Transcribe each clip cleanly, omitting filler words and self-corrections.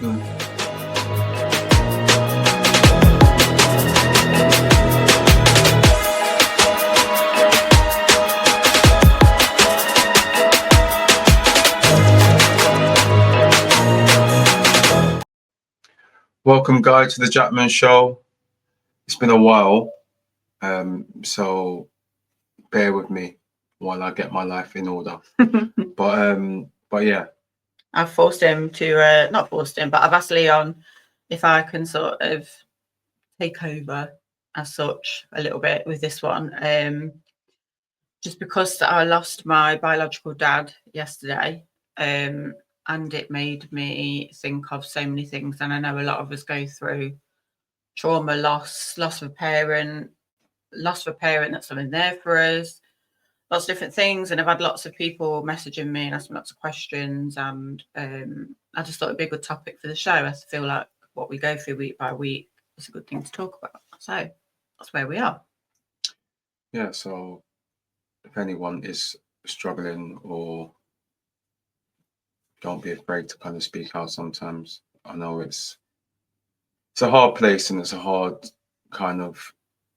Welcome, guys, to the Jackman Show. It's been a while, so bear with me while I get my life in order. But yeah, I've forced him to not forced him, but I've asked Leon if I can sort of take over as such a little bit with this one, just because I lost my biological dad yesterday, and it made me think of so many things. And I know a lot of us go through trauma, loss of a parent, that's something there for us, lots of different things. And I've had lots of people messaging me and asking lots of questions, and I just thought it'd be a good topic for the show. I feel like what we go through week by week is a good thing to talk about. So that's where we are. Yeah, so if anyone is struggling, or don't be afraid to kind of speak out sometimes. I know it's a hard place, and it's a hard kind of...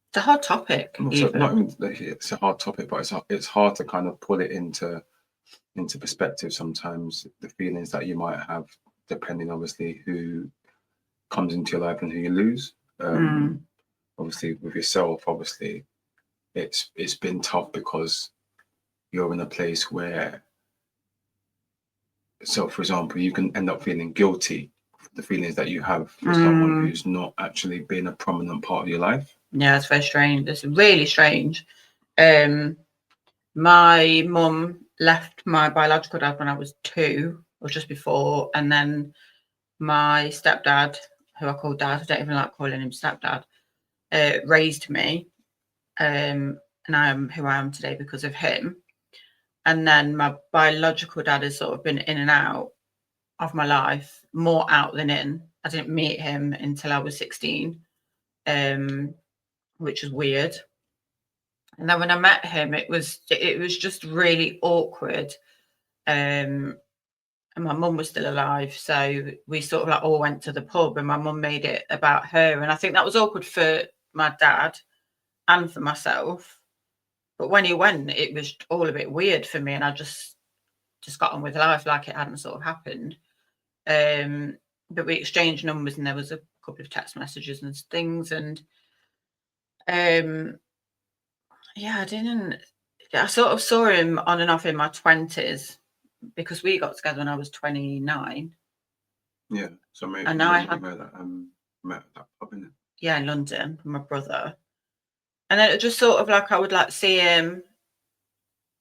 It's a hard topic. It's a hard topic, but it's hard to kind of put it into perspective sometimes, the feelings that you might have, depending obviously who comes into your life and who you lose. Obviously with yourself, obviously it's been tough because you're in a place where, so for example, you can end up feeling guilty for the feelings that you have for someone who's not actually been a prominent part of your life. Yeah, it's very strange. It's really strange. My mum left my biological dad when I was 2, or just before, and then my stepdad, who I call dad, I don't even like calling him stepdad, raised me, and I am who I am today because of him. And then my biological dad has sort of been in and out of my life, more out than in. I didn't meet him until I was 16, which was weird. And then when I met him, it was just really awkward. And my mum was still alive, so we sort of like all went to the pub, and my mum made it about her. And I think that was awkward for my dad and for myself. But when he went, it was all a bit weird for me, and I just got on with life like it hadn't sort of happened. But we exchanged numbers, and there was a couple of text messages and things, and yeah, I sort of saw him on and off in my 20s, because we got together when I was 29. Yeah, so maybe and I had met that pub, innit? Yeah, in London with my brother. And then it just sort of like I would like see him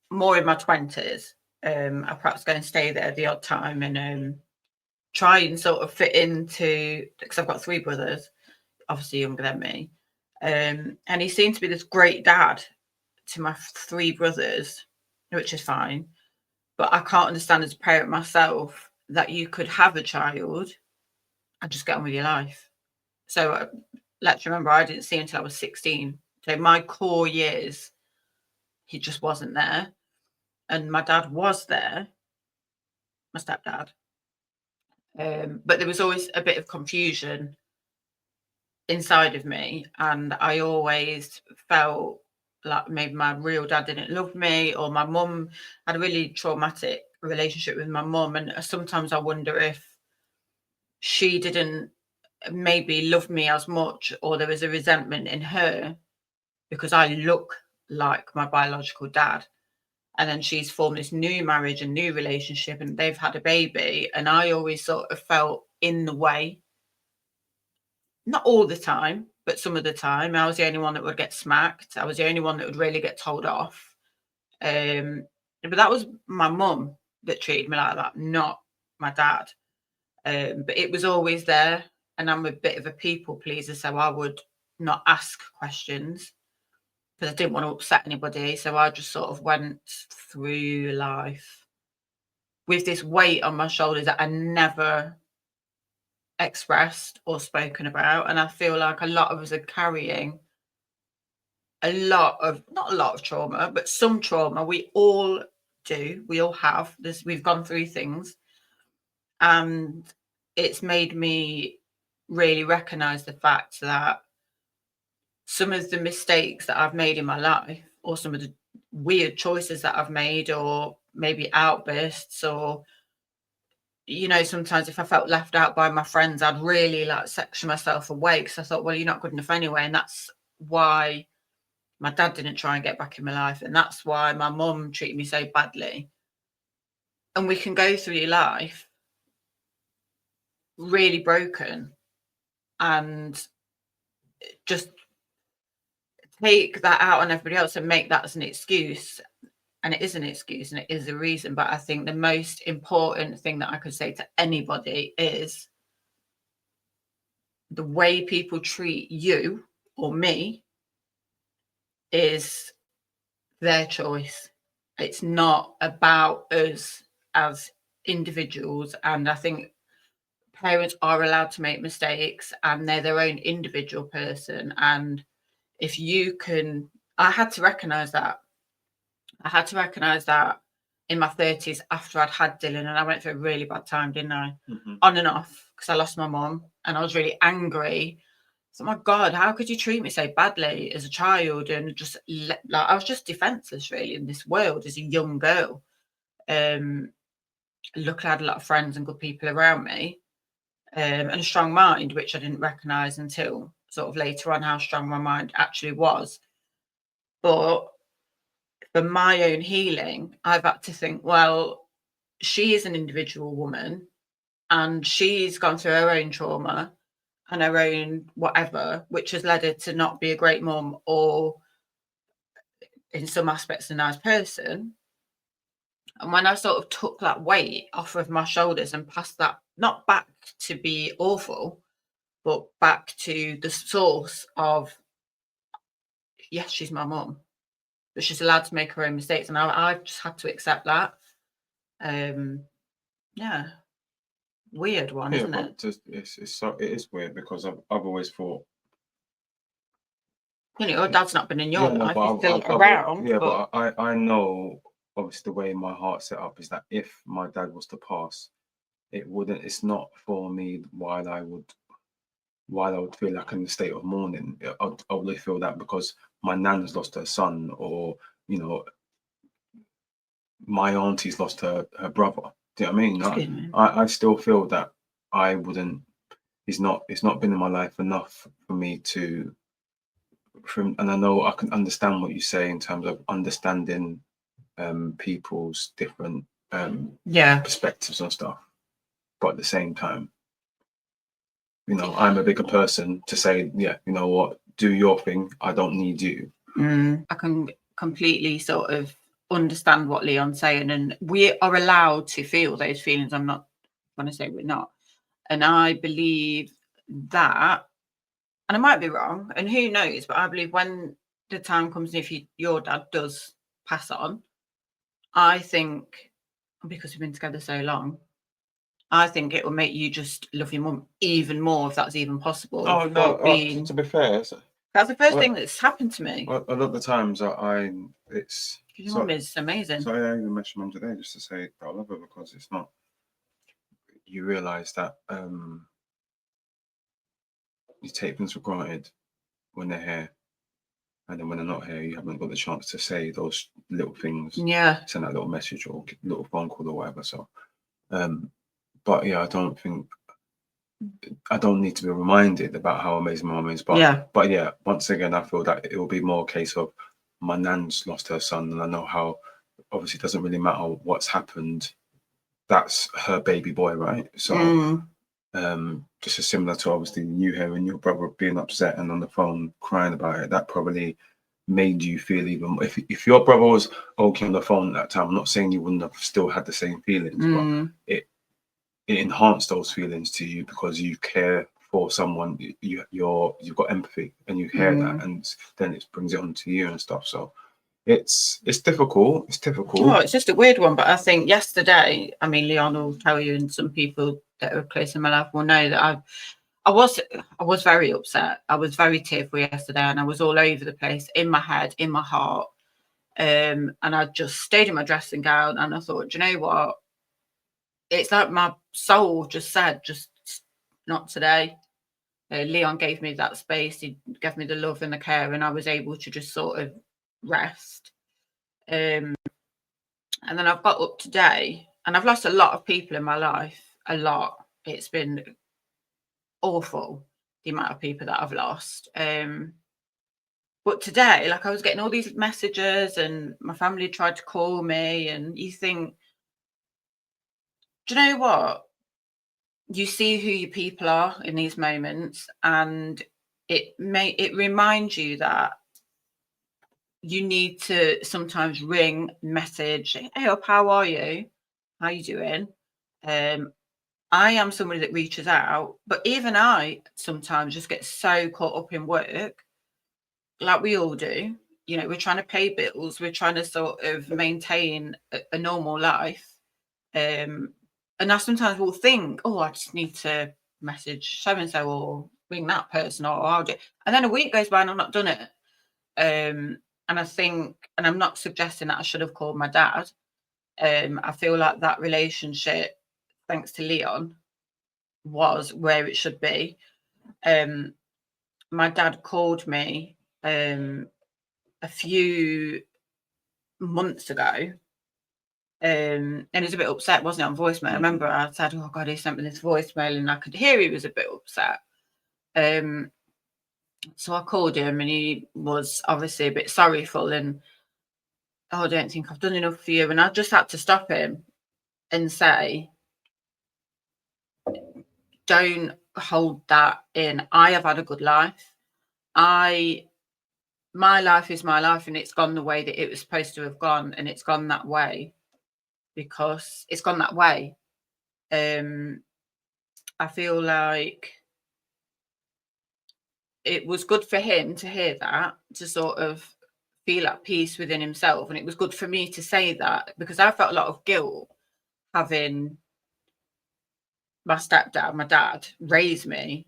more in my 20s. I perhaps go and stay there the odd time, and try and sort of fit into, because I've got 3 brothers, obviously younger than me. And he seemed to be this great dad to my 3 brothers, which is fine. But I can't understand as a parent myself that you could have a child and just get on with your life. So let's remember, I didn't see him until I was 16. So my core years, he just wasn't there. And my dad was there, my stepdad. But there was always a bit of confusion inside of me. And I always felt like maybe my real dad didn't love me, or my mum had a really traumatic relationship with my mum. And sometimes I wonder if she didn't maybe love me as much, or there was a resentment in her because I look like my biological dad. And then she's formed this new marriage and new relationship, and they've had a baby. And I always sort of felt in the way. Not all the time, but some of the time. I was the only one that would get smacked. I was the only one that would really get told off. But that was my mum that treated me like that, not my dad. But it was always there. And I'm a bit of a people pleaser, so I would not ask questions because I didn't want to upset anybody. So I just sort of went through life with this weight on my shoulders that I never expressed or spoken about. And I feel like a lot of us are carrying not a lot of trauma, but some trauma. We all do. We all have this. We've gone through things. And it's made me really recognize the fact that some of the mistakes that I've made in my life, or some of the weird choices that I've made, or maybe outbursts, or sometimes if I felt left out by my friends, I'd really like section myself away because I thought, well, you're not good enough anyway. And that's why my dad didn't try and get back in my life. And that's why my mum treated me so badly. And we can go through your life really broken and just take that out on everybody else and make that as an excuse. And it is an excuse and it is a reason. But I think the most important thing that I could say to anybody is the way people treat you or me is their choice. It's not about us as individuals. And I think parents are allowed to make mistakes and they're their own individual person. And if you can, I had to recognize that. I had to recognize that in my 30s after I'd had Dylan, and I went through a really bad time, didn't I? On and off, because I lost my mum and I was really angry. So, my God, how could you treat me so badly as a child? And just like I was just defenseless, really, in this world as a young girl. Luckily, I had a lot of friends and good people around me, and a strong mind, which I didn't recognise until sort of later on how strong my mind actually was. But for my own healing, I've had to think, well, she is an individual woman and she's gone through her own trauma and her own whatever, which has led her to not be a great mum or in some aspects a nice person. And when I sort of took that weight off of my shoulders and passed that, not back to be awful, but back to the source of, yes, she's my mum, but she's allowed to make her own mistakes. And I've just had to accept that. Yeah. Weird one, isn't it? It is weird because I've always thought, your dad's not been in your life, but he's still around. but I know obviously the way my heart's set up is that if my dad was to pass, it's not for me while I would feel like in a state of mourning. I would feel that because my nan has lost her son, or my auntie's lost her brother. Do you know what I mean? I still feel that I wouldn't. It's not been in my life enough for me to. And I know I can understand what you say in terms of understanding people's different perspectives and stuff, but at the same time, I'm a bigger person to say, yeah, you know what, do your thing. I don't need you. I can completely sort of understand what Leon's saying, and we are allowed to feel those feelings. I'm not going to say we're not. And I believe that, and I might be wrong, and who knows, but I believe when the time comes, if your dad does pass on, I think, because we've been together so long, I think it will make you just love your mum even more, if that's even possible. Oh, no, to be fair, that's the first thing that's happened to me. A lot of the times your mum is amazing. So I even mentioned mum today just to say that I love her, because it's not, you realise that you take things for granted when they're here, and then when they're not here, you haven't got the chance to say those little things. Yeah. Send that little message or little phone call or whatever. So, but yeah, I don't need to be reminded about how amazing my mum is. But yeah, once again, I feel that it will be more a case of my nan's lost her son, and I know how obviously it doesn't really matter what's happened. That's her baby boy, right? So, just as similar to obviously you hearing your brother being upset and on the phone crying about it, that probably made you feel even. If your brother was okay on the phone at that time, I'm not saying you wouldn't have still had the same feelings, but it enhanced those feelings to you because you care for someone. You've got empathy and you hear that, and then it brings it on to you and stuff. So it's difficult. Oh, it's just a weird one. But I think yesterday, I mean, Leon will tell you, and some people that are close in my life will know that I was very upset. I was very tearful yesterday, and I was all over the place, in my head, in my heart. And I just stayed in my dressing gown, and I thought, do you know what? It's like my soul just said, just not today. Leon gave me that space. He gave me the love and the care, and I was able to just sort of rest. And then I've got up today, and I've lost a lot of people in my life. A lot. It's been awful, the amount of people that I've lost. But today, like, I was getting all these messages, and my family tried to call me, and you think, do you know what? You see who your people are in these moments, and it reminds you that you need to sometimes ring, message, hey up, how are you? How you doing? I am somebody that reaches out, but even I sometimes just get so caught up in work, like we all do. You know, we're trying to pay bills, we're trying to sort of maintain a normal life. And I sometimes will think, oh, I just need to message so and so or ring that person, or I'll do. And then a week goes by and I've not done it. And I think, and I'm not suggesting that I should have called my dad. I feel like that relationship, thanks to Leon, was where it should be. My dad called me a few months ago. And he was a bit upset, wasn't it, on voicemail? I remember I said, oh God, he sent me this voicemail, and I could hear he was a bit upset. So I called him, and he was obviously a bit sorrowful, and oh, I don't think I've done enough for you. And I just had to stop him and say, don't hold that in. I have had a good life. My life is my life, and it's gone the way that it was supposed to have gone, and it's gone that way because it's gone that way. I feel like it was good for him to hear that, to sort of feel at peace within himself. And it was good for me to say that, because I felt a lot of guilt having my stepdad, my dad, raise me,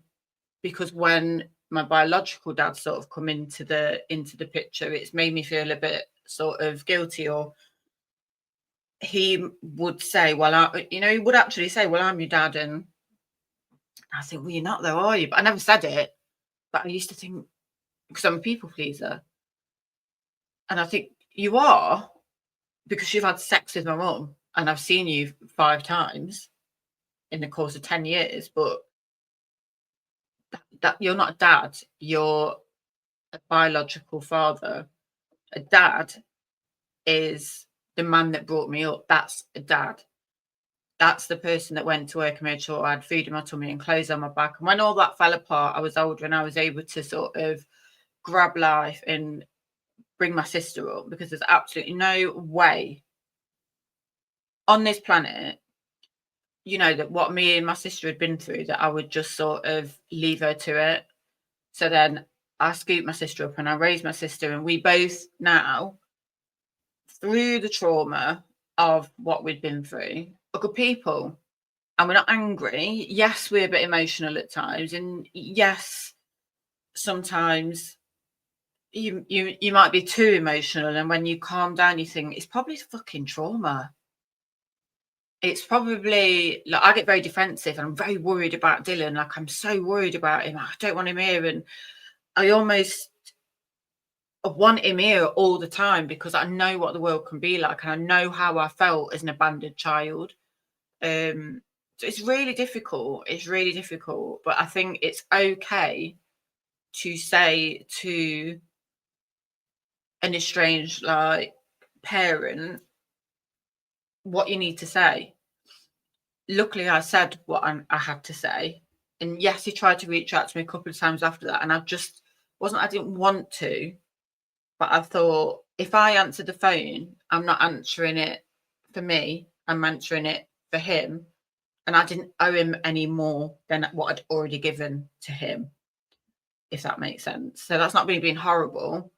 because when my biological dad sort of come into the picture, it's made me feel a bit sort of guilty. Or he would say, well, he would actually say, well, I'm your dad. And I think, well, you're not though, are you? But I never said it. But I used to think, because I'm a people pleaser. And I think you are, because you've had sex with my mum and I've seen you 5 times in the course of 10 years, but that you're not a dad, you're a biological father. A dad is the man that brought me up. That's a dad. That's the person that went to work and made sure I had food in my tummy and clothes on my back. And when all that fell apart, I was older and I was able to sort of grab life and bring my sister up, because there's absolutely no way on this planet, that what me and my sister had been through, that I would just sort of leave her to it. So then I scooped my sister up and I raised my sister, and we both now, through the trauma of what we'd been through, are good people. And we're not angry. Yes, we're a bit emotional at times. And yes, sometimes you might be too emotional. And when you calm down, you think, it's probably fucking trauma. It's probably, like, I get very defensive and I'm very worried about Dylan. Like, I'm so worried about him. I don't want him here. And I almost want him here all the time, because I know what the world can be like. And I know how I felt as an abandoned child. So it's really difficult. It's really difficult. But I think it's okay to say to an estranged, like, parent what you need to say. Luckily, I said what I had to say. And yes, he tried to reach out to me a couple of times after that. And I didn't want to. But I thought, if I answer the phone, I'm not answering it for me. I'm answering it for him. And I didn't owe him any more than what I'd already given to him, if that makes sense. So that's not me being horrible.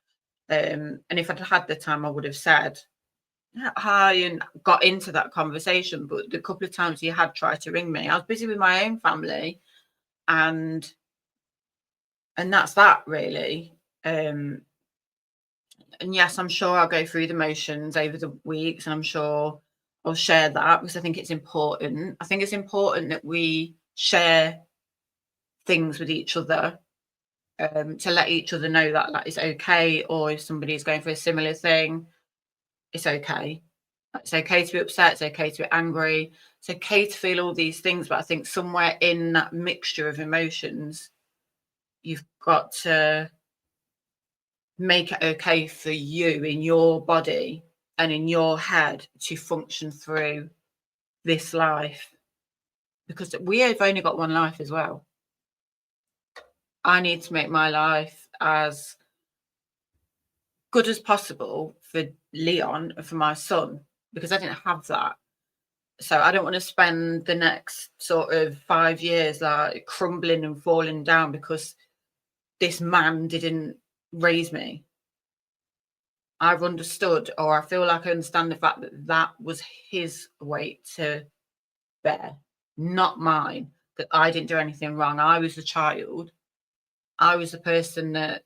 And if I'd had the time, I would have said hi and got into that conversation. But the couple of times he had tried to ring me, I was busy with my own family, and that's that, really. And yes, I'm sure I'll go through the motions over the weeks, and I'm sure I'll share that, because I think it's important. I think it's important that we share things with each other, to let each other know that that is okay, or if somebody is going through a similar thing, it's okay. It's okay to be upset, it's okay to be angry, it's okay to feel all these things, but I think somewhere in that mixture of emotions, you've got to make it okay for you in your body and in your head to function through this life, because we have only got one life as well. I need to make my life as good as possible for Leon and for my son, because I didn't have that. So I don't want to spend the next sort of 5 years like crumbling and falling down because this man didn't raise me. I've understood, or I feel like I understand the fact that that was his weight to bear, not mine, that I didn't do anything wrong. I was the child. I was the person that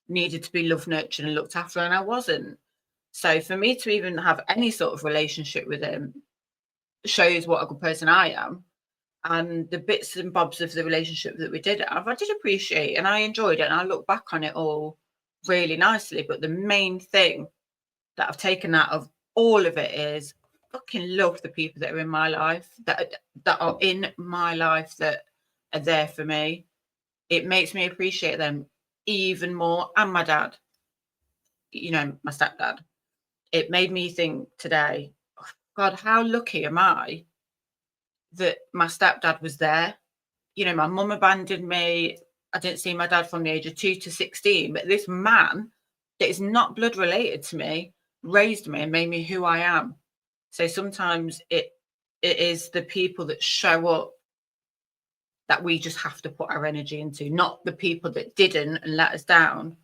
needed to be loved, nurtured, and looked after, and I wasn't. So for me to even have any sort of relationship with him shows what a good person I am. And the bits and bobs of the relationship that we did have, I did appreciate and I enjoyed it. And I look back on it all really nicely. But the main thing that I've taken out of all of it is fucking love the people that are in my life, that are in my life, that are there for me. It makes me appreciate them even more. And my dad, you know, my stepdad. It made me think today, oh, God, how lucky am I that my stepdad was there? You know, my mum abandoned me. I didn't see my dad from the age of 2 to 16, but this man that is not blood related to me raised me and made me who I am. So sometimes it is the people that show up that we just have to put our energy into, not the people that didn't and let us down.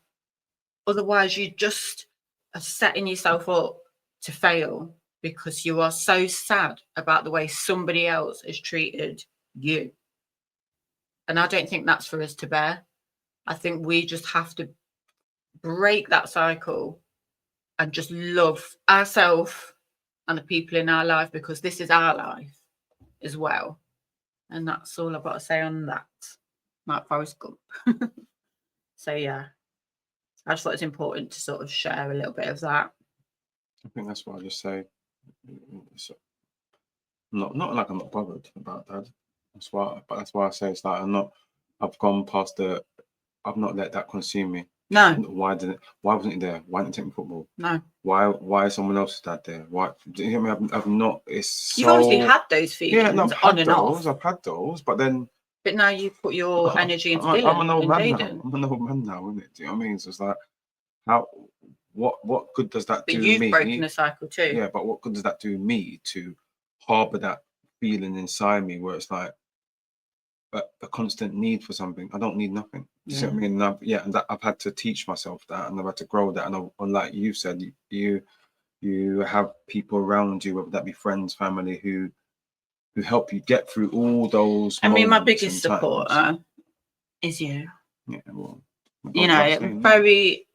Otherwise, you just are setting yourself up to fail because you are so sad about the way somebody else has treated you. And I don't think that's for us to bear. I think we just have to break that cycle and just love ourselves and the people in our life, because this is our life as well. And that's all I've got to say on that. Like Forrest Gump. So yeah, I just thought it's important to sort of share a little bit of that. I think that's what I just say. Not like I'm not bothered about that. But that's why I say it's like I've gone past I've not let that consume me. No. Why wasn't it there? Why didn't it take me football? No. Why is someone else's dad there? Why do you hear me? I've not. It's You've so, obviously had those feelings, yeah, no, I've on had and those. off. I've had those, but then. But now you put your energy into Dylan. I'm an old and man Jaden. now. I'm an old man now, isn't it? Do you know what I mean? So it's like, what good does that do you've me? broken a cycle too. Yeah, but what good does that do me to harbor that feeling inside me where it's like a constant need for something? I don't need nothing. You see what I mean? And I've had to teach myself that, and I've had to grow that. And like you said, you have people around you, whether that be friends, family, who help you get through all those. I mean, my biggest supporter is you. Yeah, well, you know, I'm very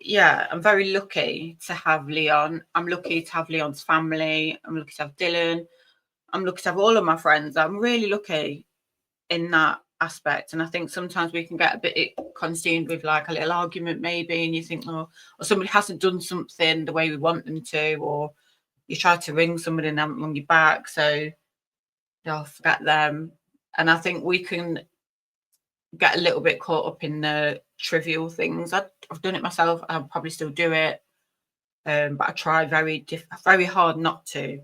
lucky to have Leon. I'm lucky to have Leon's family. I'm lucky to have Dylan. I'm lucky to have all of my friends. I'm really lucky in that aspect. And I think sometimes we can get a bit consumed with like a little argument maybe, and you think, oh, or somebody hasn't done something the way we want them to, or you try to ring somebody and they haven't rung you back, so they'll forget them. And I think we can get a little bit caught up in the trivial things. I've done it myself. I'll probably still do it, but I try very hard not to.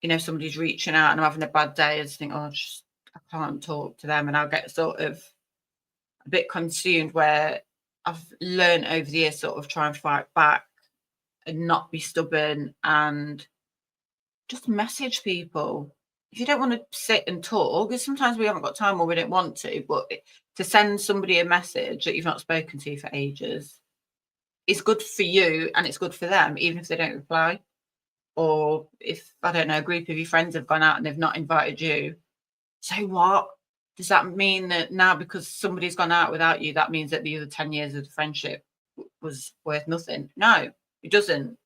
You know, somebody's reaching out and I'm having a bad day, I just think, oh, I can't talk to them, and I'll get sort of a bit consumed, where I've learned over the years sort of try and fight back and not be stubborn and just message people. If you don't want to sit and talk, because sometimes we haven't got time or we don't want to, but to send somebody a message that you've not spoken to for ages, it's good for you and it's good for them, even if they don't reply. Or if, I don't know, a group of your friends have gone out and they've not invited you, so what? Does that mean that now because somebody's gone out without you, that means that the other 10 years of the friendship was worth nothing? No, it doesn't.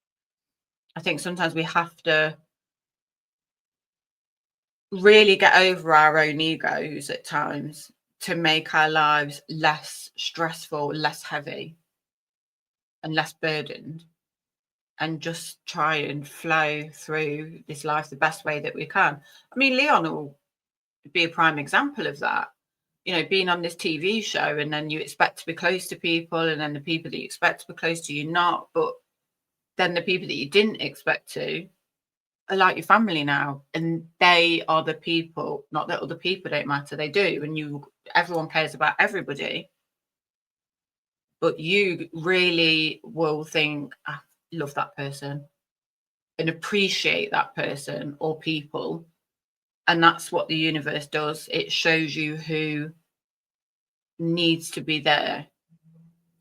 I think sometimes we have to really get over our own egos at times to make our lives less stressful, less heavy, and less burdened, and just try and flow through this life the best way that we can. I mean, Leon will be a prime example of that. You know, being on this TV show, and then you expect to be close to people, and then the people that you expect to be close to, you're not. But then the people that you didn't expect to are like your family now, and they are the people. Not that other people don't matter, they do, and everyone cares about everybody. But you really will think, I love that person and appreciate that person or people. And that's what the universe does. It shows you who needs to be there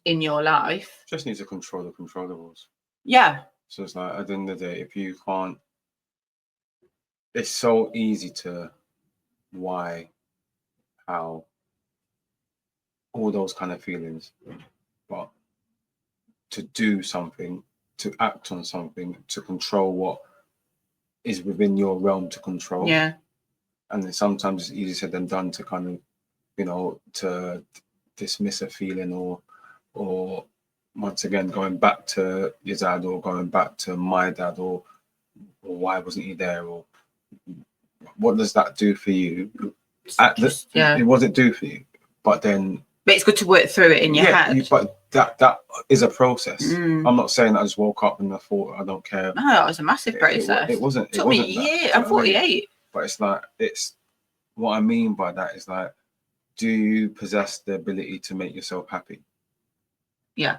in your life. Just need to control the controllables. Yeah. So it's like, at the end of the day, if you can't, it's so easy to why, how, all those kind of feelings. But to do something, to act on something, to control what is within your realm to control. Yeah. And then sometimes it's easier said than done to kind of, you know, to dismiss a feeling, or once again going back to your dad, or going back to my dad, or why wasn't he there, or what does that do for you? What does it do for you? But it's good to work through it in your head. But that is a process. I'm not saying that I just woke up and I thought, I don't care. No, it was a massive process. It wasn't. It took me a year. I'm 48. But it's like, what I mean by that is like, do you possess the ability to make yourself happy? Yeah.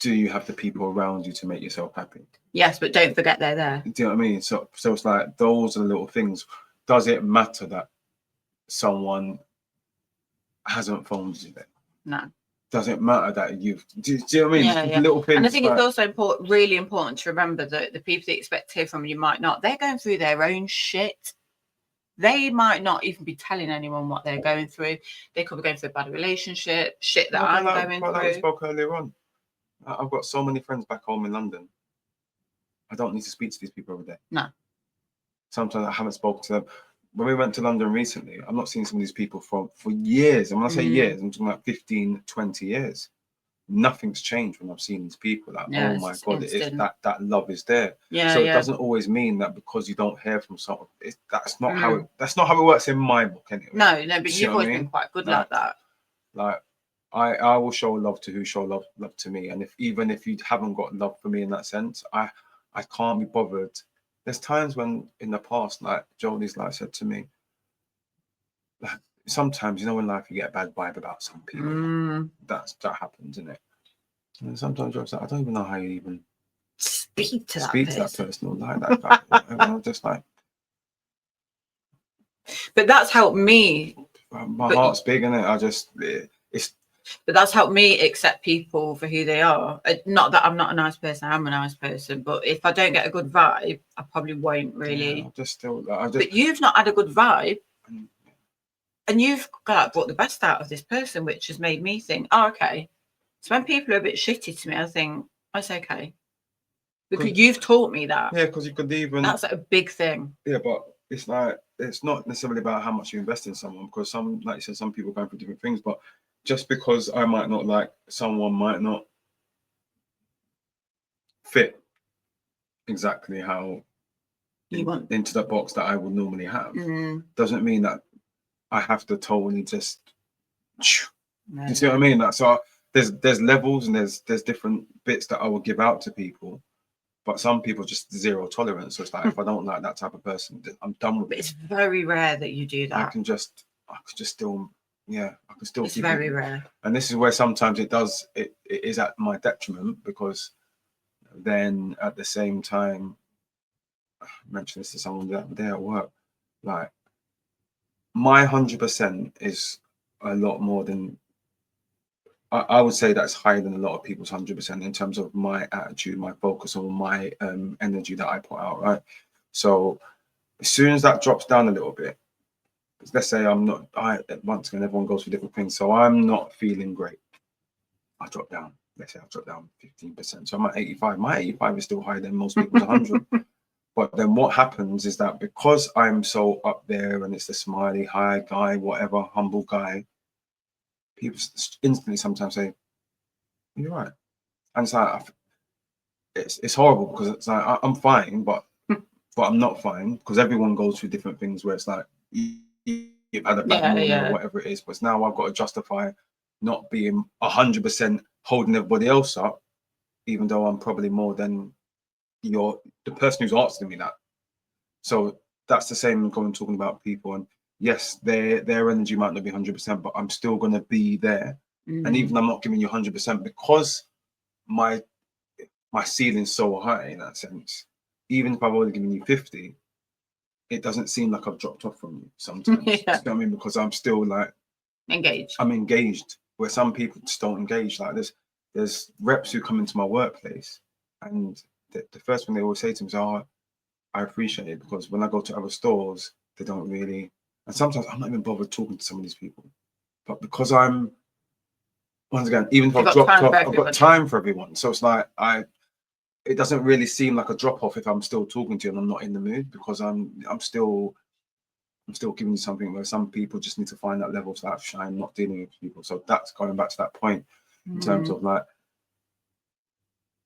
Do you have the people around you to make yourself happy? Yes, but don't forget they're there. Do you know what I mean? So it's like, those are the little things. Does it matter that someone hasn't phoned you then? No. Does it matter that you've... Do you know what I mean? Yeah. Little things. And I think it's also really important to remember that the people that you expect to hear from you might not. They're going through their own shit. They might not even be telling anyone what they're going through. They could be going through a bad relationship, shit that I'm going through. Like we spoke earlier on. I've got so many friends back home in London. I don't need to speak to these people every day. No. Sometimes I haven't spoken to them. When we went to London recently, I'm not seeing some of these people for years. And when I say years, I'm talking about 15, 20 years. Nothing's changed when I've seen these people. Like, oh my God, it's that love is there. Yeah, so it doesn't always mean that because you don't hear from someone, that's not how it works in my book anyway. No, but you've always been quite good like that. Like, I will show love to who show love to me. And even if you haven't got love for me in that sense, I can't be bothered. There's times when in the past, like Jodie's like said to me, like, sometimes, you know, in life you get a bad vibe about some people. That happens, isn't it? And sometimes you're like, I don't even know how you even speak to that person or like that. I'm just like... But that's helped me. My heart's big, isn't it? But that's helped me accept people for who they are. Not that I'm not a nice person, I'm a nice person. But if I don't get a good vibe, I probably won't really. But you've not had a good vibe. And you've brought the best out of this person, which has made me think, oh, okay. So when people are a bit shitty to me, I think, that's okay. Because you've taught me that. Yeah, because you could even... That's a big thing. Yeah, but it's like, it's not necessarily about how much you invest in someone, because some, like you said, some people go through different things. But just because I might not like, someone might not fit exactly how you want into the box that I would normally have, doesn't mean that I have to totally just... No. You see what I mean? So there's levels and there's different bits that I will give out to people, but some people just zero tolerance. So it's like, if I don't like that type of person, I'm done with it. It's very rare that you do that. I can still it's very rare. And this is where sometimes it is at my detriment, because then at the same time, I mentioned this to someone the other day at work, like, my 100% is a lot more than, I would say that's higher than a lot of people's 100% in terms of my attitude, my focus, on my energy that I put out, right? So as soon as that drops down a little bit, let's say once again, everyone goes through different things. So I'm not feeling great. I drop down. Let's say I drop down 15%. So I'm at 85. My 85 is still higher than most people's 100. But then what happens is that because I'm so up there and it's the smiley, hi guy, whatever, humble guy, people instantly sometimes say, "You're right," and it's like it's horrible because it's like I'm fine, but I'm not fine because everyone goes through different things where it's like you've had a bad morning or whatever it is, but now I've got to justify not being 100% holding everybody else up, even though I'm probably more than the person who's asking me that. So that's the same going talking about people. And yes, their energy might not be 100%, but I'm still going to be there. And even I'm not giving you 100% because my ceiling's so high in that sense. Even if I've only given you 50, it doesn't seem like I've dropped off from you sometimes. You know what I mean? Because I'm still like engaged. I'm engaged, where some people just don't engage. Like there's reps who come into my workplace, and the first thing they always say to me is, "Oh, I appreciate it," because when I go to other stores, they don't really. And sometimes I'm not even bothered talking to some of these people, but because I'm once again, even if I've dropped off, I've got time for everyone. So it's like it doesn't really seem like a drop off if I'm still talking to you and I'm not in the mood, because I'm still giving you something where some people just need to find that level of shine, not dealing with people. So that's going back to that point in terms of like,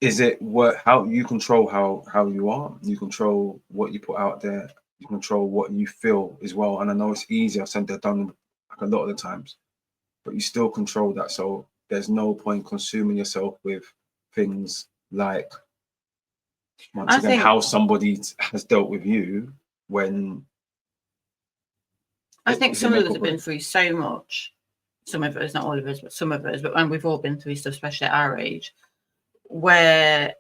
is it how you control how you are, you control what you put out there, you control what you feel as well. And I know it's easier said than done like a lot of the times, but you still control that. So there's no point consuming yourself with things like, once again, how somebody has dealt with you when I think some of us have been through so much. Some of us, not all of us, but some of us, but we've all been through stuff, especially at our age, where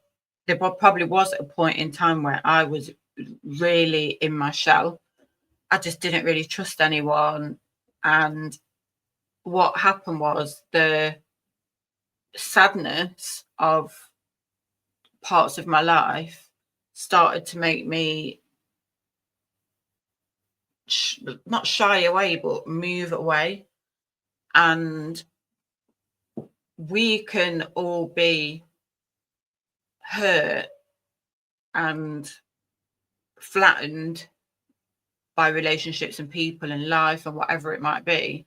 there probably was a point in time where I was really in my shell. I just didn't really trust anyone. And what happened was the sadness of parts of my life started to make me not shy away, but move away. And we can all be hurt and flattened by relationships and people and life and whatever it might be.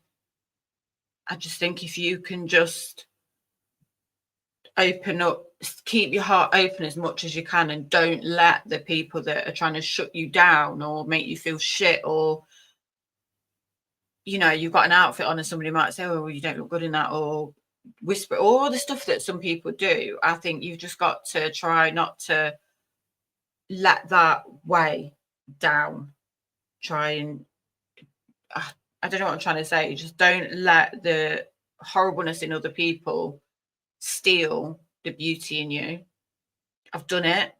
I just think if you can just open up, keep your heart open as much as you can, and don't let the people that are trying to shut you down or make you feel shit, or you've got an outfit on and somebody might say, "Oh, well, you don't look good in that," or whisper, all the stuff that some people do. I think you've just got to try not to let that weigh down. Try and I don't know what I'm trying to say. Just don't let the horribleness in other people steal the beauty in you. I've done it.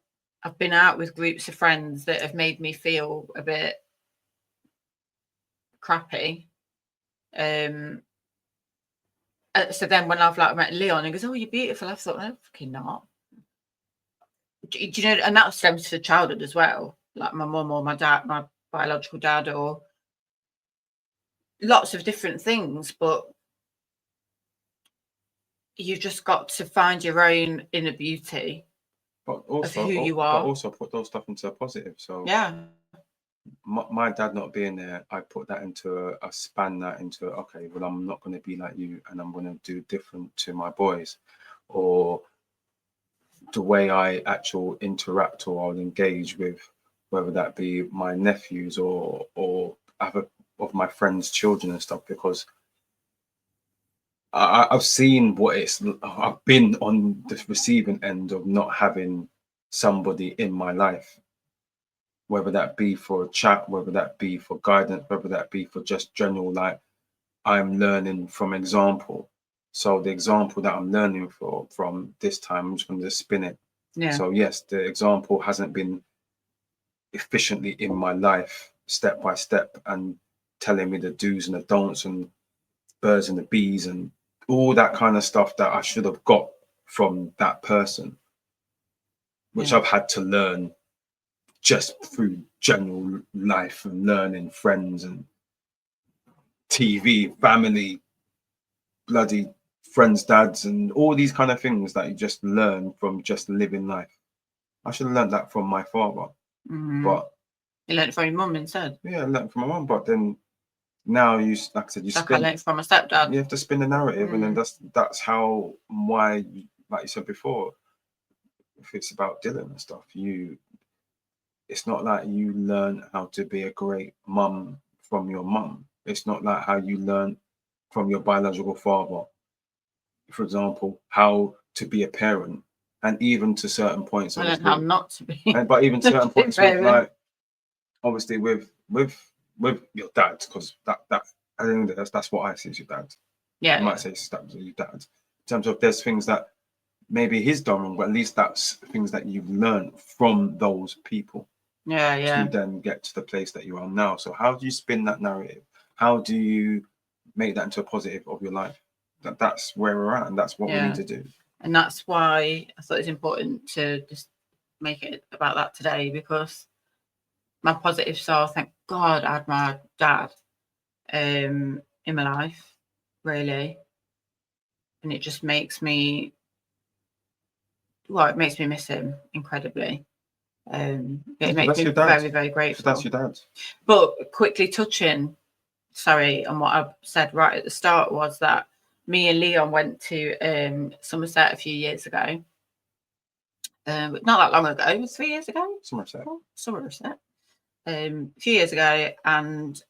I've been out with groups of friends that have made me feel a bit crappy. So then when I've met Leon and goes, "Oh, you're beautiful," I've thought, "No, fucking not." Do you know? And that stems to childhood as well. Like my mum or my dad, my biological dad, or lots of different things. But you've just got to find your own inner beauty, but also, of who you are. But also put those stuff into a positive. So yeah. My dad not being there, I put that into I span that into, okay, well, I'm not going to be like you, and I'm going to do different to my boys, or the way I actually interact or I'll engage with, whether that be my nephews or other of my friends' children and stuff, because I've seen what I've been on the receiving end of not having somebody in my life, whether that be for a chat, whether that be for guidance, whether that be for just general, like, I'm learning from example. So the example that I'm learning from this time, I'm just going to spin it. Yeah. So yes, the example hasn't been efficiently in my life, step by step, and telling me the do's and the don'ts and birds and the bees and all that kind of stuff that I should have got from that person, which I've had to learn just through general life and learning, friends and TV, family, bloody friends, dads, and all these kind of things that you just learn from just living life. I should have learned that from my father. But you learned it from your mum instead. Yeah, I learned from my mum. But then now like I said, you I learned it from my stepdad. You have to spin the narrative, and then that's how like you said before, if it's about Dylan and stuff, it's not like you learn how to be a great mum from your mum. It's not like how you learn from your biological father, for example, how to be a parent, and even to certain points, I learned how not to be. but even certain points with, like, obviously with your dad, because that I think that's what I see as your dad. Yeah, you might say steps as your dad. In terms of there's things that maybe he's done wrong, but at least that's things that you've learned from those people. To then get to the place that you are now. So how do you spin that narrative? How do you make that into a positive of your life? That's where we're at, and that's what we need to do. And that's why I thought it's important to just make it about that today, because my positives are, thank God I had my dad in my life, really. And it just makes me, it makes me miss him incredibly. It makes me very, very grateful. That's your dad. But quickly touching, on what I said right at the start, was that me and Leon went to Somerset a few years ago. Not that long ago. It was 3 years ago. Somerset. A few years ago, and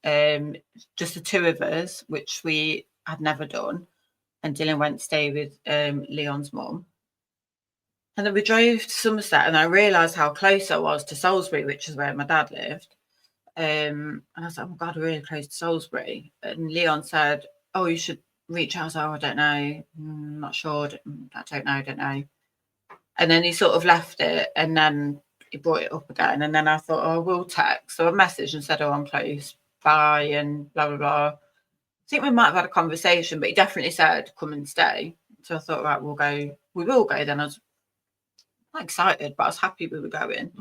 just the two of us, which we had never done. And Dylan went to stay with Leon's mum. And then we drove to Somerset, and I realised how close I was to Salisbury, which is where my dad lived. And I was like, oh my God, we're really close to Salisbury. And Leon said, oh, you should reach out. I don't know. I'm not sure. I don't know. And then he sort of left it, and then he brought it up again. And then I thought, oh, we'll text. So I messaged and said, oh, I'm close. Bye, and blah, blah, blah. I think we might have had a conversation, but he definitely said, come and stay. So I thought, right, we will go then. I was not excited, but I was happy we were going.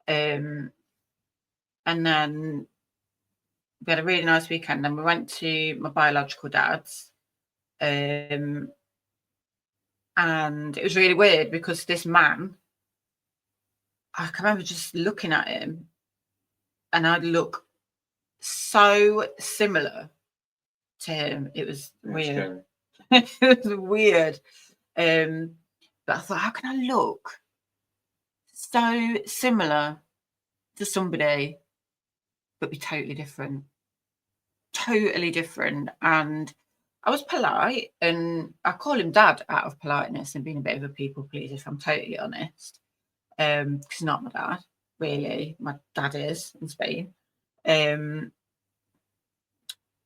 And then we had a really nice weekend. And we went to my biological dad's. And it was really weird because this man, I can remember just looking at him, and I'd look so similar to him. It was weird. It was weird. But I thought, how can I look so similar to somebody but be totally different? And I was polite, and I call him dad out of politeness and being a bit of a people pleaser, if I'm totally honest. Because he's not my dad, really. My dad is in Spain.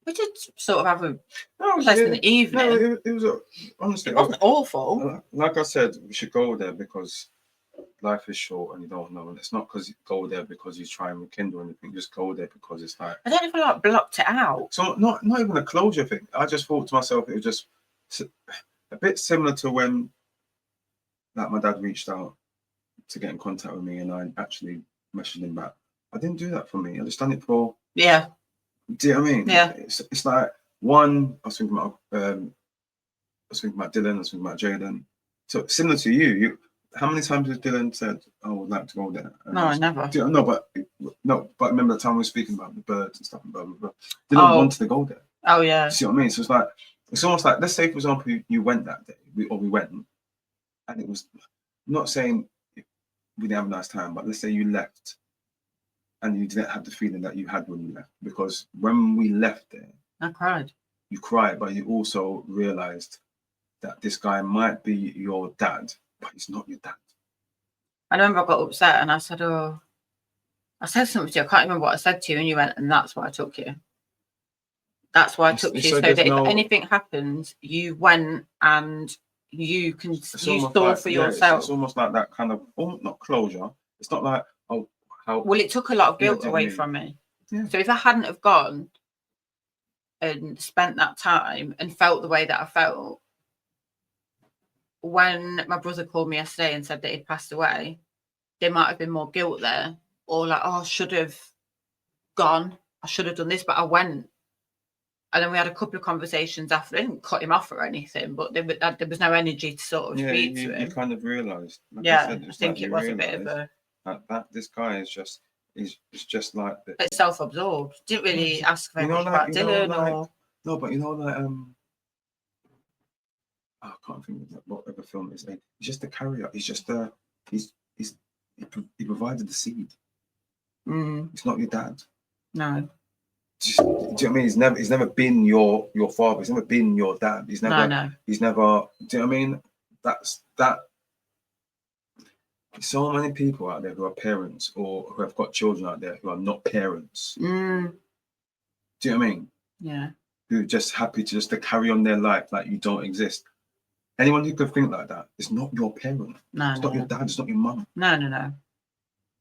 We did sort of have a pleasant evening. No, it was honestly, it wasn't awful. Like I said, we should go there because life is short and you don't know. And it's not because you go there because you try and rekindle anything. You just go there because it's like, I don't know if I blocked it out. So not even a closure thing. I just thought to myself, it was just a bit similar to when like my dad reached out to get in contact with me, and I actually messaged him back. I didn't do that for me. I just done it for. Yeah. Do you know what I mean? Yeah. It's like one. I was thinking about Dylan. I was thinking about Jaden. So similar to you, how many times has Dylan said, "I would like to go there"? No, I never. But remember the time we were speaking about the birds and stuff and blah blah blah. Dylan wanted to go there. Oh yeah. See what I mean? So it's almost like, let's say for example you went that day, we went, and it was not saying we didn't have a nice time, but let's say you left and you didn't have the feeling that you had when you left, because when we left there, I cried. You cried, but you also realized that this guy might be your dad, but he's not your dad. I remember I got upset and I said, oh, I said something to you. I can't remember what I said to you. And you went, and that's why I took you. That's why I took you. So that if anything happens, you went and you saw for yourself. It's almost like that kind of, not closure. It's not like, well, it took a lot of guilt away from me. Yeah. So if I hadn't have gone and spent that time and felt the way that I felt, when my brother called me yesterday and said that he'd passed away, there might have been more guilt there, or like, oh, I should have gone, I should have done this, but I went. And then we had a couple of conversations after. I didn't cut him off or anything, but there was no energy to sort of speak to him. You kind of realised. I think it was a bit of a That this guy is just is just like the, It's self-absorbed. Didn't really ask very much like, about Dylan or. No, but like I can't think of what other film it is. He's just the carrier. He's just he's he provided the seed. It's not your dad. No. Just, do you know what I mean? He's never been your father. He's never been your dad. He's never. No. He's never. Do you know what I mean? That's that. So many people out there who are parents or who have got children out there who are not parents. Do you know what I mean? Yeah. Who are just happy to carry on their life like you don't exist. Anyone who could think like that is not your parent. No. It's not your dad. It's not your mum. No.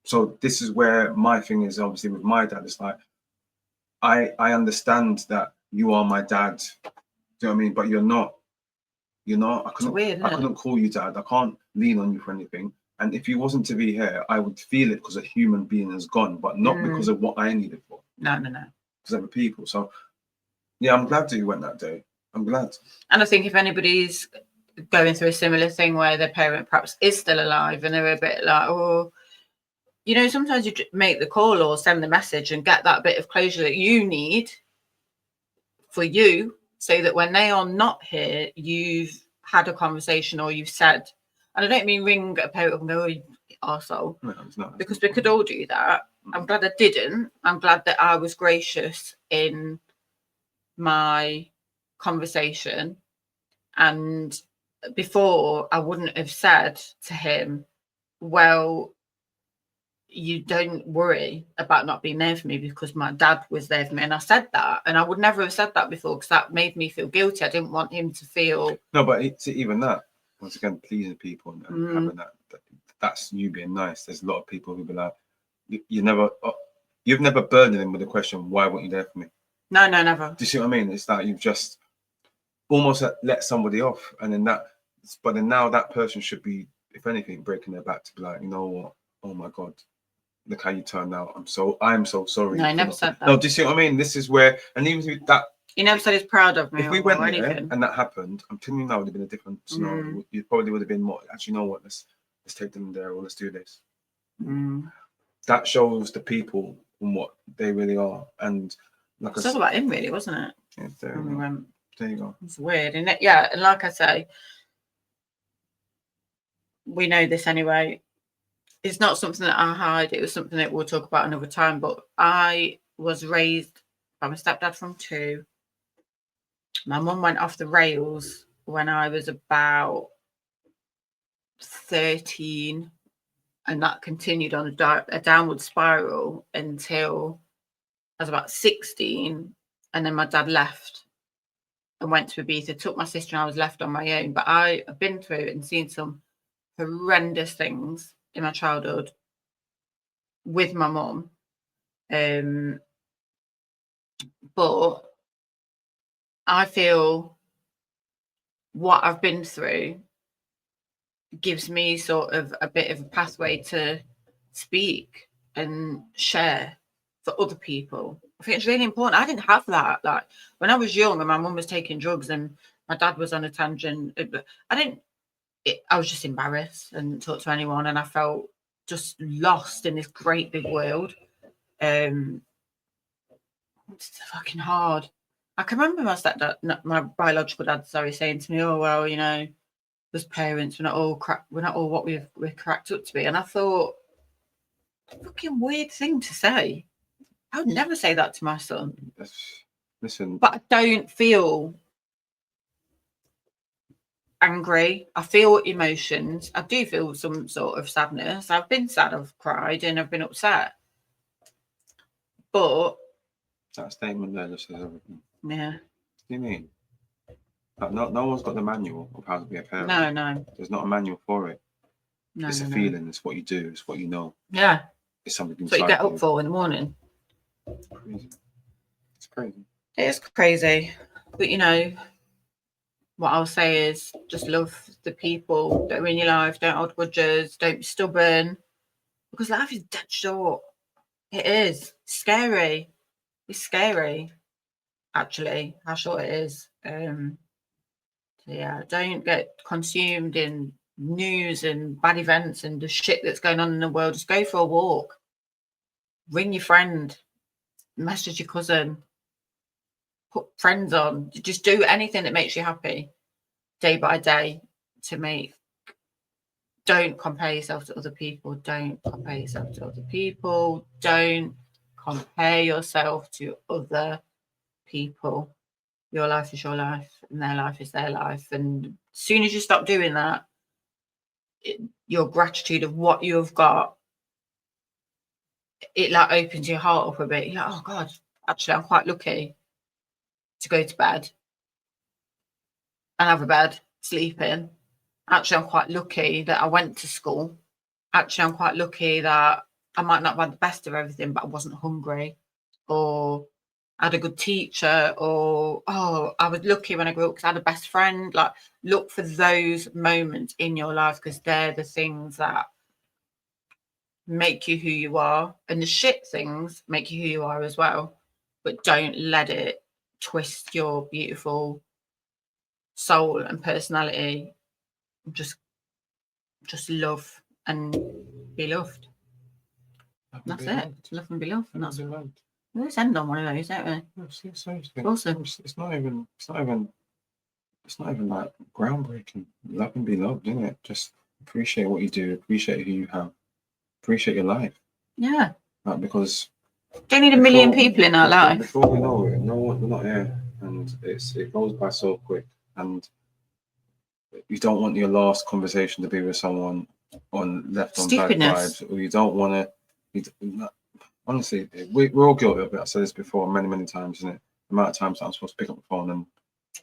So this is where my thing is. Obviously, with my dad, it's like I understand that you are my dad. Do you know what I mean? But you're not. You're not. I couldn't call you dad. I can't lean on you for anything. And if you wasn't to be here, I would feel it because a human being has gone, but not because of what I needed for. No. Because other people. So yeah, I'm glad that you went that day. I'm glad. And I think if anybody's going through a similar thing where their parent perhaps is still alive and they're a bit like, oh, you know, sometimes you make the call or send the message and get that bit of closure that you need for you, so that when they are not here, you've had a conversation or you've said, and I don't mean ring a parent and go, oh, you arsehole, because we could all do that. I'm glad I didn't. I'm glad that I was gracious in my conversation, and before I wouldn't have said to him, well, you don't worry about not being there for me because my dad was there for me. And I said that, and I would never have said that before because that made me feel guilty. I didn't want him to feel. No, but it's even that, once again, pleasing people and having that's you being nice. There's a lot of people who be like, you've never burdened them with the question, why weren't you there for me? No, never. Do you see what I mean? It's like you've just almost let somebody off, and then but then now that person should be, if anything, breaking their back to be like, you know what? Oh my God, look how you turned out. I'm so sorry. No, I never said that. No, do you see what I mean? This is where, and even with that, he never said he's proud of me. If we went there and that happened, I'm telling you now, it would have been a different scenario. You probably would have been more. Actually, you know what? Let's take them there, or let's do this. That shows the people and what they really are, and like it's all about him, really, wasn't it? Yeah, there you go. It's weird, and and like I say, we know this anyway. It's not something that I hide. It was something that we'll talk about another time. But I was raised by my stepdad from 2. My mum went off the rails when I was about 13, and that continued on a downward spiral until I was about 16, and then my dad left and went to Ibiza, took my sister, and I was left on my own. But I have been through and seen some horrendous things in my childhood with my mum. But I feel what I've been through gives me sort of a bit of a pathway to speak and share for other people. I think it's really important. I didn't have that. Like when I was young and my mum was taking drugs and my dad was on a tangent, I was just embarrassed and talk to anyone, and I felt just lost in this great big world. It's fucking hard. I can remember my biological dad, saying to me, "Oh well, you know, as parents, we're not all what we're cracked up to be." And I thought, fucking weird thing to say. I would never say that to my son. Listen, but I don't feel angry. I feel emotions. I do feel some sort of sadness. I've been sad, I've cried, and I've been upset. But that statement there just says everything. Yeah. What do you mean? Like, no one's got the manual of how to be a parent. No. There's not a manual for it. No, it's a feeling. It's what you do. It's what you know. Yeah. It's something inside. It's what you get up for in the morning. Crazy. It's crazy. It is crazy. But you know, what I'll say is just love the people that are in your life. Don't hold grudges. Don't be stubborn. Because life is dead short. It is. It's scary. It's scary, actually, how short it is. So yeah, don't get consumed in news and bad events and the shit that's going on in the world, just go for a walk. Ring your friend, message your cousin, put friends on. Just do anything that makes you happy day by day to make. Don't compare yourself to other people. Don't compare yourself to other people. Don't compare yourself to other people. Your life is your life and their life is their life. And as soon as you stop doing that, your gratitude of what you've got, it like opens your heart up a bit. You're like, oh God, actually I'm quite lucky to go to bed and have a bed, sleep in. Actually, I'm quite lucky that I went to school. Actually, I'm quite lucky that I might not have had the best of everything, but I wasn't hungry, or I had a good teacher, or oh, I was lucky when I grew up because I had a best friend. Like, look for those moments in your life because they're the things that make you who you are, and the shit things make you who you are as well. But don't let it twist your beautiful soul and personality. Just love and be loved. That's it. Love and be loved. And that's let's end on one of those, don't we? No, seriously. Awesome. It's not even like groundbreaking. Love and be loved, isn't it? Just appreciate what you do, appreciate who you have, appreciate your life. Yeah. Like, because don't need a million people in our life. Before we know it, we're not here, and it goes by so quick. And you don't want your last conversation to be with someone on bad vibes, or you don't want to. Honestly, we're all guilty of it. I've said this before many times, isn't it? The amount of times that I'm supposed to pick up the phone and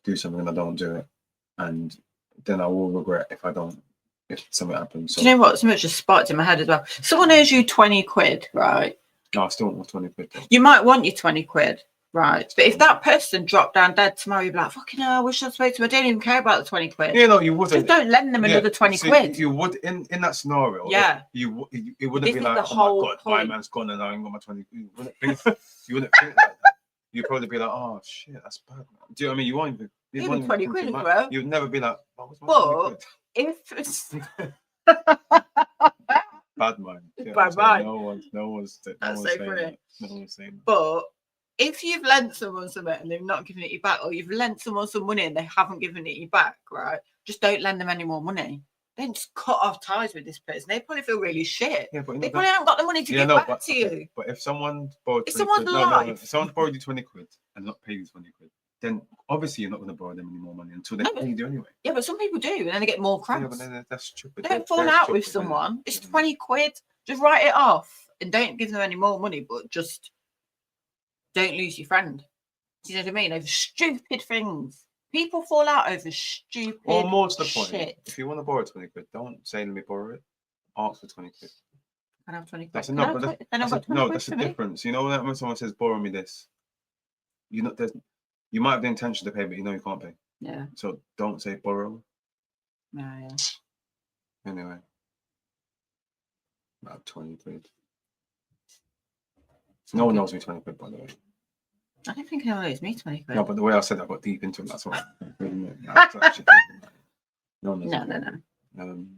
do something and I don't do it, and then I will regret if something happens. So, do you know what? Something just sparked in my head as well. Someone owes you 20 quid, right? No, I still want my 20 quid. Though. You might want your 20 quid, right? But if that person dropped down dead tomorrow, you'd be like, fucking hell, I wish I spoke to him. I don't even care about the 20 quid. Yeah, no, you wouldn't. Just don't lend them another 20 quid. You would, in that scenario, yeah. It wouldn't be like, oh my God, my man's gone and I ain't got my 20 quid. You wouldn't think like that. You'd probably be like, oh shit, that's bad. Man. Do you know what I mean? You won't even 20 quid as well. You'd never be like, oh, what's my 20 quid? If it's bad mind. Bad mind. No one's saying that. But if you've lent someone something and they've not given it you back, or you've lent someone some money and they haven't given it you back, right? Just don't lend them any more money. Don't just cut off ties with this person. They probably feel really shit. Yeah, but they probably haven't got the money to give back to you. But if someone borrowed if someone borrowed you 20 quid and not paid you 20 quid, then obviously you're not going to borrow them any more money until they pay you anyway. Yeah, but some people do, and then they get more cramps. Yeah, but then that's stupid. Don't fall out with someone. It's 20 quid. Just write it off and don't give them any more money, but just don't lose your friend. Do you know what I mean? Over stupid things. People fall out over stupid or more to the point, shit. If you want to borrow 20 quid, don't say, let me borrow it. Ask for 20 quid. I have 20 quid. That's a difference. You know, when someone says, borrow me this, you might have the intention to pay, but you know you can't pay. Yeah. So don't say borrow. Yeah. Anyway. About 20 quid. No one knows me 20 quid, by the way. I don't think anyone knows me 20 quid. No, but the way I said that, I got deep into it. That's why. No. And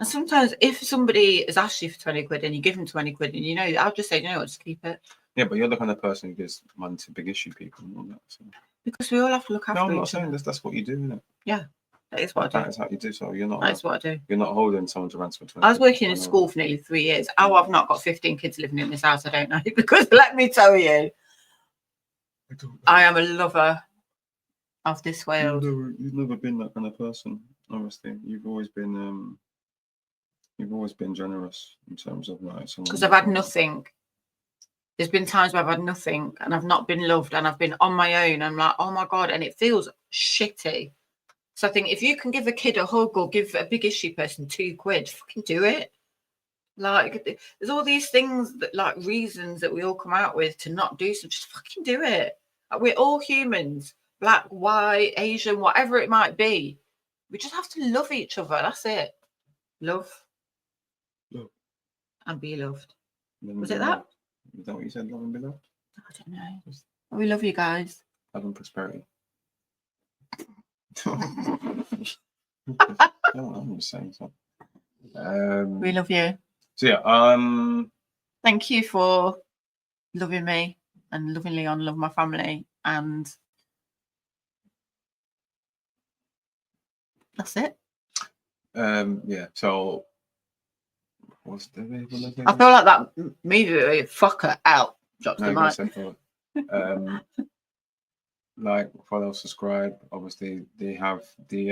sometimes if somebody has asked you for 20 quid and you give them 20 quid and you know, I'll just say, you know what, just keep it. Yeah, but you're the kind of person who gives money to big issue people and all that. So. Because we all have to look after each other. No, I'm not saying that's what you do, isn't it? Yeah, that is what I do. That is how you do. So you're not. That's what I do. You're not holding someone to ransom for 20. I was working in school for nearly 3 years. How I've not got 15 kids living in this house, I don't know. Because let me tell you, I am a lover of this world. You've never been that kind of person. Honestly, you've always been generous in terms of like. Because I've had nothing. There's been times where I've had nothing and I've not been loved and I've been on my own. I'm like, oh my God, and it feels shitty. So I think if you can give a kid a hug or give a big issue person 2 quid, fucking do it. Like, there's all these things that, like, reasons that we all come out with to not do something. Just fucking do it. Like, we're all humans, black, white, Asian, whatever it might be. We just have to love each other. That's it. Love. And be loved. Was it that? Is that what you said? Love and be loved? I don't know. We love you guys. Love and prosperity. I'm just saying something. We love you. So yeah, Thank you for loving me and loving Leon, love my family, and that's it. yeah. So what's the name? I feel like that immediately fucker out. Drops the mic. Like, follow, subscribe. Obviously, they have the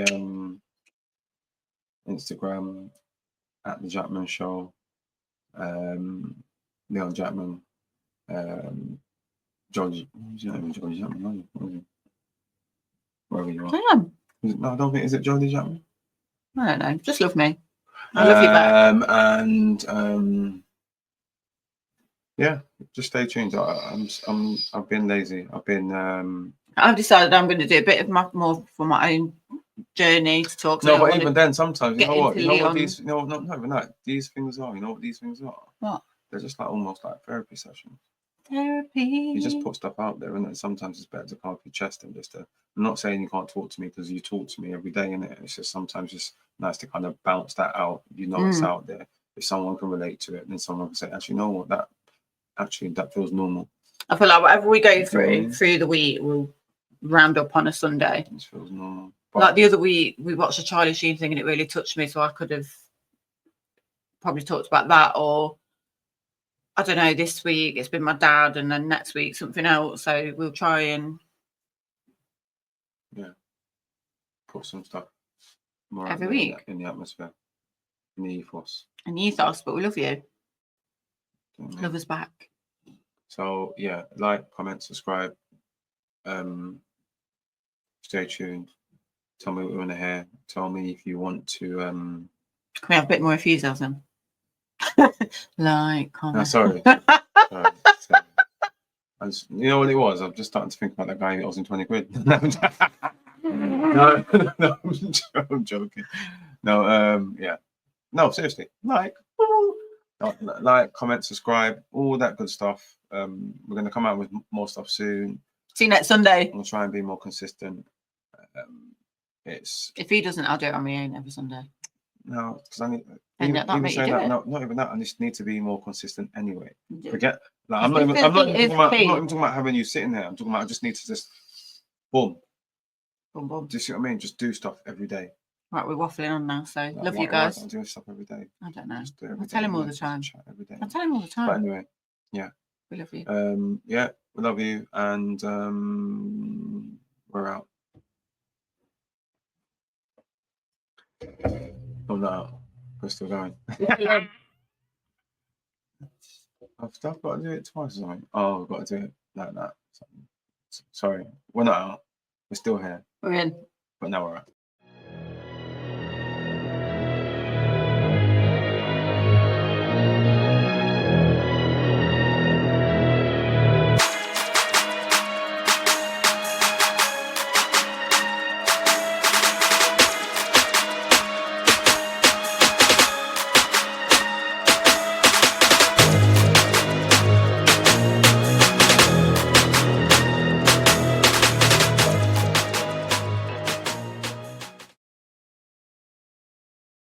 Instagram at the Jackman Show. Leon Jackman. Jodie. Jodie Jackman. Wherever you are. I am. No, I don't think. Is it Jodie Jackman? I don't know. Just love me. I love you back. And yeah, just stay tuned. I've been lazy. I've decided I'm going to do a bit of more for my own journey to talk. No, but even then, sometimes you know what these, not even that. These things are. You know what these things are? What? They're just like almost like therapy sessions. Therapy. You just put stuff out there, and then sometimes it's better to come off your chest and just. I'm not saying you can't talk to me because you talk to me every day, and it's just sometimes just nice to kind of bounce that out. You know, it's out there. If someone can relate to it, then someone can say, "Actually, you know what? That feels normal." I feel like whatever we go through the week, we'll round up on a Sunday. It feels normal. But like the other week, we watched a Charlie Sheen thing, and it really touched me. So I could have probably talked about that, or I don't know. This week it's been my dad, and then next week something else. So we'll try and put some stuff more every week in the atmosphere, in the ethos. But we love you. Love us back. So yeah, like, comment, subscribe. Stay tuned. Tell me what you want to hear. Tell me if you want to. Can we have a bit more enthusiasm? Like, comment. No, sorry. You know what it was? I'm just starting to think about that guy that was in 20 quid. No, I'm joking. No, yeah. No, seriously. Like, comment, subscribe, all that good stuff. We're going to come out with more stuff soon. See you next Sunday. I'm going to try and be more consistent. If he doesn't, I'll do it on my own every Sunday. No, because I need. Even saying that, not even that. I just need to be more consistent anyway. Forget. Like, I'm not even talking about having you sitting there. I'm talking about I just need to just boom. Boom, boom. Do you see what I mean? Just do stuff every day. Right, we're waffling on now. So love you guys. I'm doing stuff every day. I don't know. Just do it I tell him all the time. Every day. I tell him all the time. But anyway, yeah. We love you. Yeah, we love you, and we're out. Oh no, we're still going. I've got to do it twice or something. Oh, I've got to do it like that. Sorry, we're not out. We're still here. We're in. But now we're out.